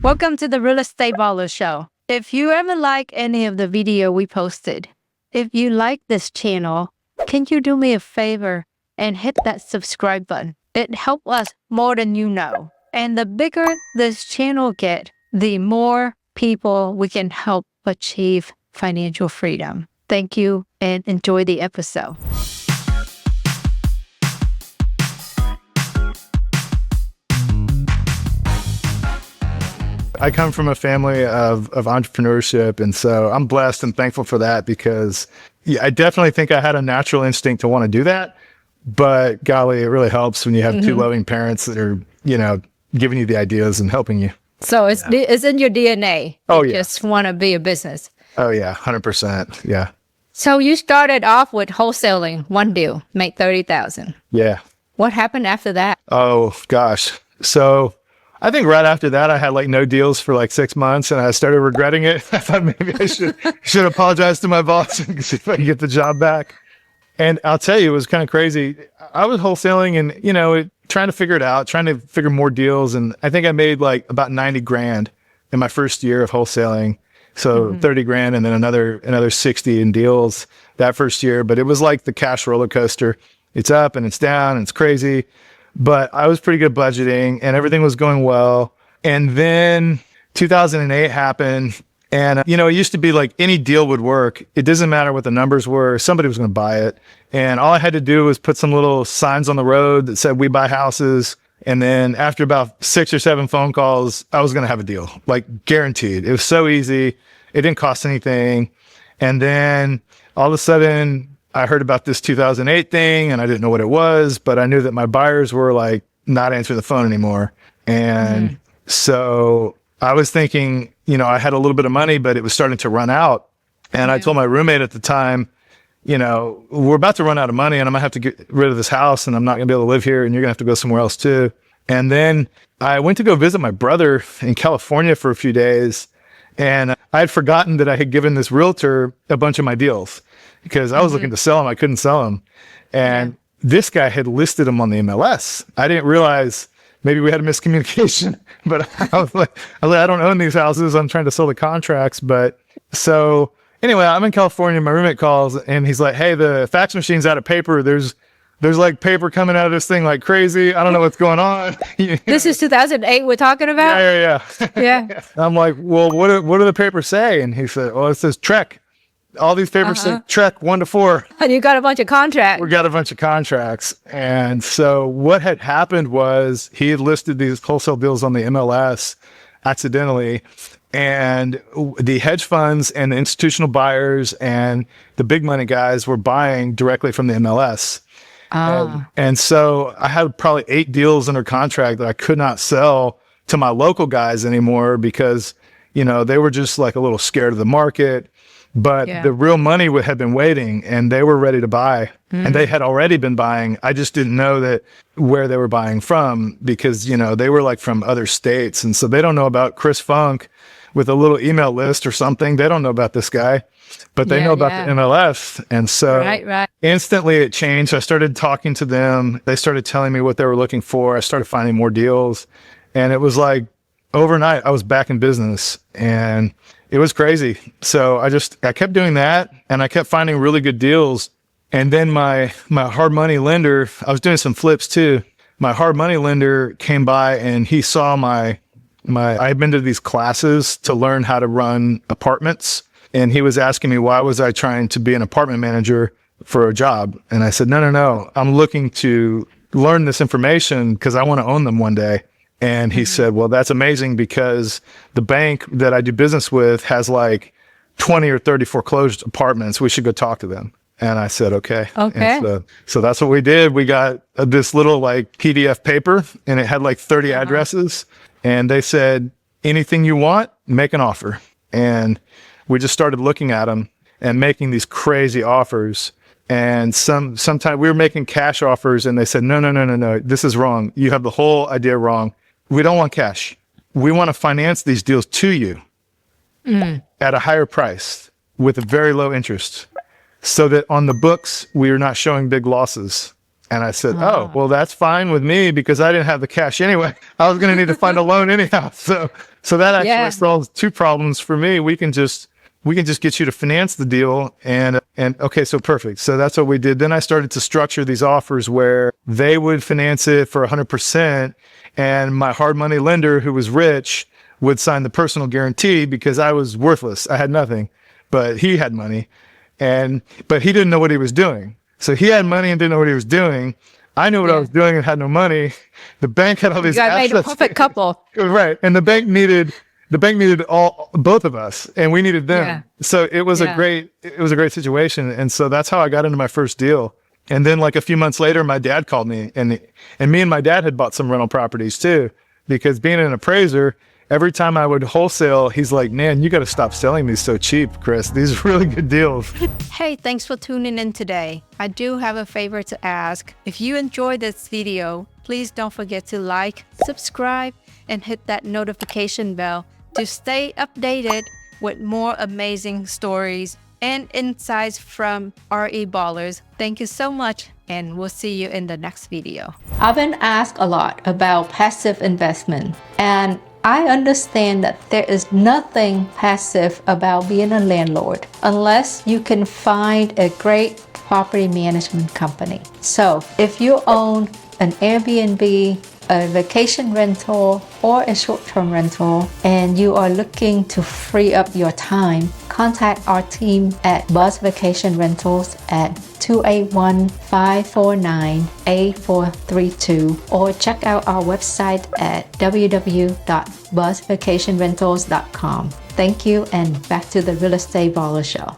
Welcome to the Real Estate Baller Show. If you ever like any of the video we posted, if you like this channel, can you do me a favor and hit that subscribe button? It helps us more than you know. And the bigger this channel gets, the more people we can help achieve financial freedom. Thank you and enjoy the episode. I come from a family of entrepreneurship, and so I'm blessed and thankful for that because I definitely think I had a natural instinct to want to do that. But golly, it really helps when you have two loving parents that are, giving you the ideas and helping you. So it's in your DNA. Oh, you yeah. just want to be a business. Oh, yeah, 100%. Yeah. So you started off with wholesaling, one deal, make $30,000. Yeah. What happened after that? Oh, gosh. So I think right after that, I had no deals for 6 months, and I started regretting it. I thought maybe I should apologize to my boss and see if I can get the job back. And I'll tell you, it was kind of crazy. I was wholesaling and, trying to figure it out, trying to figure more deals. And I think I made about 90 grand in my first year of wholesaling. So 30 grand and then another 60 in deals that first year. But it was like the cash roller coaster. It's up and it's down and it's crazy. But I was pretty good budgeting and everything was going well. And then 2008 happened. And, it used to be any deal would work. It doesn't matter what the numbers were. Somebody was going to buy it. And all I had to do was put some little signs on the road that said, we buy houses. And then after about 6 or 7 phone calls, I was going to have a deal, guaranteed. It was so easy. It didn't cost anything. And then all of a sudden I heard about this 2008 thing and I didn't know what it was, but I knew that my buyers were not answering the phone anymore. And so I was thinking, I had a little bit of money, but it was starting to run out. And I told my roommate at the time, we're about to run out of money and I'm gonna have to get rid of this house and I'm not gonna be able to live here and you're gonna have to go somewhere else too. And then I went to go visit my brother in California for a few days. And I had forgotten that I had given this realtor a bunch of my deals because I was looking to sell them. I couldn't sell them. And this guy had listed them on the MLS. I didn't realize maybe we had a miscommunication, but I was like, I don't own these houses. I'm trying to sell the contracts. But so anyway, I'm in California. My roommate calls and he's like, hey, the fax machine's out of paper. There's paper coming out of this thing like crazy. I don't know what's going on. This is 2008 we're talking about? Yeah. I'm like, well, what do the papers say? And he said, well, it says Trek. All these papers say Trek 1 to 4. And you got a bunch of contracts. We got a bunch of contracts. And so what had happened was he had listed these wholesale deals on the MLS accidentally. And the hedge funds and the institutional buyers and the big money guys were buying directly from the MLS. And so I had probably 8 deals under contract that I could not sell to my local guys anymore because, they were just a little scared of the market. But the real money had been waiting and they were ready to buy and they had already been buying. I just didn't know where they were buying from because, they were from other states. And so they don't know about Chris Funk with a little email list or something. They don't know about this guy, but they know about the MLS. And so instantly it changed. I started talking to them. They started telling me what they were looking for. I started finding more deals and it was overnight I was back in business and it was crazy. So I kept doing that and I kept finding really good deals. And then my hard money lender, I was doing some flips too. My hard money lender came by and he saw I had been to these classes to learn how to run apartments. And he was asking me, why was I trying to be an apartment manager for a job? And I said, no. I'm looking to learn this information because I want to own them one day. And he said, well, that's amazing because the bank that I do business with has 20 or 30 foreclosed apartments. We should go talk to them. And I said, okay. And so that's what we did. We got this little PDF paper and it had 30 addresses. And they said, anything you want, make an offer. And we just started looking at them and making these crazy offers. And sometimes we were making cash offers and they said, no, this is wrong. You have the whole idea wrong. We don't want cash. We want to finance these deals to you at a higher price with a very low interest so that on the books, we are not showing big losses. And I said, oh, well, that's fine with me because I didn't have the cash anyway. I was going to need to find a loan anyhow. So So that actually Yeah. solves two problems for me. We can just get you to finance the deal, and okay, so perfect. So that's what we did. Then I started to structure these offers where they would finance it for 100%, and my hard money lender, who was rich, would sign the personal guarantee because I was worthless. I had nothing, but he had money, but he didn't know what he was doing. So he had money and didn't know what he was doing. I knew what I was doing and had no money. The bank had all these assets. Made a perfect couple. Right. And the bank needed both of us, and we needed them. Yeah. So it was a great situation. And so that's how I got into my first deal. And then like a few months later, my dad called me, and me and my dad had bought some rental properties too, because being an appraiser, every time I would wholesale, he's like, man, you got to stop selling these so cheap, Chris. These are really good deals. Hey, thanks for tuning in today. I do have a favor to ask. If you enjoyed this video, please don't forget to like, subscribe, and hit that notification bell to stay updated with more amazing stories and insights from REBallers. Thank you so much, and we'll see you in the next video. I've been asked a lot about passive investment, and I understand that there is nothing passive about being a landlord unless you can find a great property management company. So if you own an Airbnb, a vacation rental, or a short-term rental, and you are looking to free up your time, contact our team at Buzz Vacation Rentals at 281-549-8432, or check out our website at www.buzzvacationrentals.com. Thank you, and back to the Real Estate Baller Show.